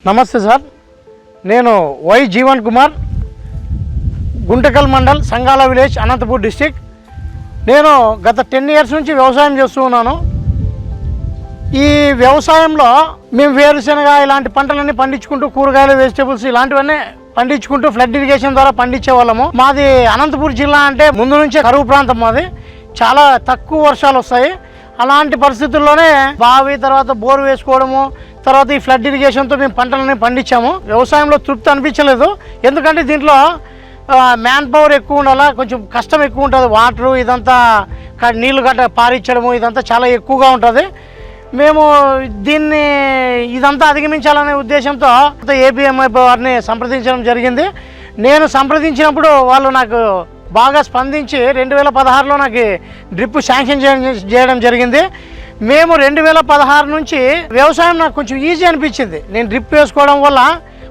నమస్తే సార్, నేను వై జీవన్ కుమార్, గుంటకల్ మండల్, సంగాల విలేజ్, అనంతపూర్ డిస్టిక్. నేను గత 10 years నుంచి వ్యవసాయం చేస్తూ ఉన్నాను. ఈ వ్యవసాయంలో మేము వేరుశనగ ఇలాంటి పంటలన్నీ పండించుకుంటూ, కూరగాయలు, వెజిటేబుల్స్ ఇలాంటివన్నీ పండించుకుంటూ ఫ్లడ్ ఇరిగేషన్ ద్వారా పండించే వాళ్ళము. మాది అనంతపూర్ జిల్లా అంటే ముందు నుంచే కరువు ప్రాంతం. మాది చాలా తక్కువ వర్షాలు వస్తాయి. అలాంటి పరిస్థితుల్లోనే బావి తర్వాత బోరు వేసుకోవడము, తర్వాత ఈ ఫ్లడ్ ఇరిగేషన్తో మేము పంటలని పండించాము. వ్యవసాయంలో తృప్తి అనిపించలేదు. ఎందుకంటే దీంట్లో మ్యాన్ పవర్ ఎక్కువ ఉండాలా, కొంచెం కష్టం ఎక్కువ ఉంటుంది. వాటరు ఇదంతా నీళ్లు గట్ట పారించడము ఇదంతా చాలా ఎక్కువగా ఉంటుంది. మేము ఇదంతా అధిగమించాలనే ఉద్దేశంతో ఏపీఎంఐ వారిని సంప్రదించడం జరిగింది. నేను సంప్రదించినప్పుడు వాళ్ళు నాకు బాగా స్పందించి 2016లో నాకు డ్రిప్ శాంక్షన్ చేయడం జరిగింది. మేము 2016 నుంచి వ్యవసాయం నాకు కొంచెం ఈజీ అనిపించింది. నేను డ్రిప్ వేసుకోవడం వల్ల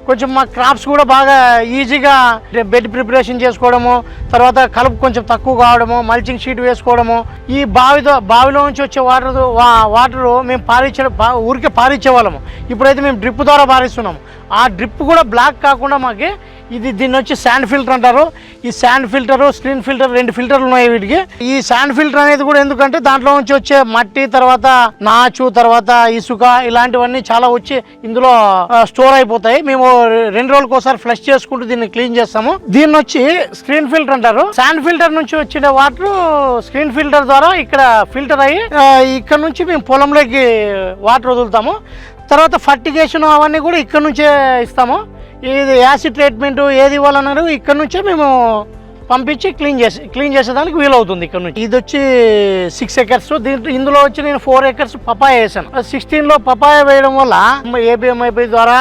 కొంచెం మా క్రాప్స్ కూడా బాగా ఈజీగా బెడ్ ప్రిపరేషన్ చేసుకోవడము, తర్వాత కలుపు కొంచెం తక్కువ కావడము, మల్చింగ్ షీట్ వేసుకోవడము, ఈ బావిలో నుంచి వచ్చే వాటరు మేము ఊరికే పారించేవాళ్ళము. ఇప్పుడైతే మేము డ్రిప్ ద్వారా పారిస్తున్నాము. ఆ డ్రిప్ కూడా బ్లాక్ కాకుండా మాకు దీన్ని వచ్చి శాండ్ ఫిల్టర్ అంటారు. ఈ శాండ్ ఫిల్టరు, స్క్రీన్ ఫిల్టర్, 2 ఫిల్టర్లు ఉన్నాయి వీటికి. ఈ శాండ్ ఫిల్టర్ అనేది కూడా ఎందుకంటే దాంట్లో నుంచి వచ్చే మట్టి, తర్వాత నాచు, తర్వాత ఇసుక ఇలాంటివన్నీ చాలా వచ్చి ఇందులో స్టోర్ అయిపోతాయి. మేము 2 రోజులకు ఒకసారి ఫ్లష్ చేసుకుంటూ దీన్ని క్లీన్ చేస్తాము. దీన్ని వచ్చి స్క్రీన్ ఫిల్టర్ అంటారు. శాండ్ ఫిల్టర్ నుంచి వచ్చిన వాటర్ స్క్రీన్ ఫిల్టర్ ద్వారా ఇక్కడ ఫిల్టర్ అయ్యి ఇక్కడ నుంచి మేము పొలంలోకి వాటర్ వదులుతాము. తర్వాత ఫర్టిగేషన్ అవన్నీ కూడా ఇక్కడ నుంచే ఇస్తాము. ఇది యాసిడ్ ట్రీట్మెంట్ ఏది ఇవ్వాలన్నారు ఇక్కడ నుంచే మేము పంపించి క్లీన్ చేసేదానికి వీలవుతుంది ఇక్కడ నుంచి. ఇది వచ్చి 6 acres. ఇందులో వచ్చి నేను 4 acres పపాయ వేసాను. 16లో పపాయ వేయడం వల్ల ఏపీఎంఐపీ ద్వారా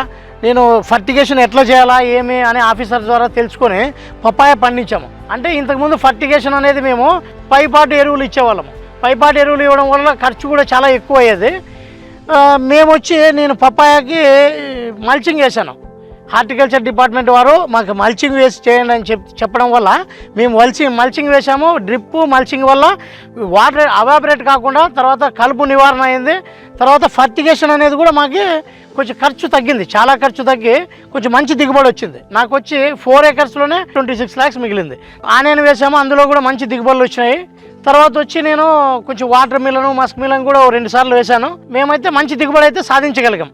నేను ఫర్టిగేషన్ ఎట్లా చేయాలా ఏమి అని ఆఫీసర్ ద్వారా తెలుసుకొని పపాయ పండించాము. అంటే ఇంతకుముందు ఫర్టిగేషన్ అనేది మేము పైపాటు ఎరువులు ఇచ్చేవాళ్ళము. పైపాటు ఎరువులు ఇవ్వడం వల్ల ఖర్చు కూడా చాలా ఎక్కువ అయ్యేది. నేను పపాయకి మల్చింగ్ వేసాను. హార్టికల్చర్ డిపార్ట్మెంట్ వారు మాకు మల్చింగ్ వేసి చేయండి అని చెప్పడం వల్ల మేము మల్చింగ్ వేసాము. డ్రిప్ మల్చింగ్ వల్ల వాటర్ అవాపరేట్ కాకుండా తర్వాత కలుపు నివారణ అయింది. తర్వాత ఫర్టిగేషన్ అనేది కూడా మాకు కొంచెం ఖర్చు తగ్గింది. చాలా ఖర్చు తగ్గి కొంచెం మంచి దిగుబడి వచ్చింది. నాకు వచ్చి 4 acresలోనే 26 lakhs మిగిలింది. ఆనియన్ వేసాము, అందులో కూడా మంచి దిగుబడులు వచ్చినాయి. తర్వాత వచ్చి నేను కొంచెం వాటర్ మిలను, మస్క్ మిలను కూడా 2 సార్లు వేశాను. మేమైతే మంచి దిగుబడి అయితే సాధించగలిగాం.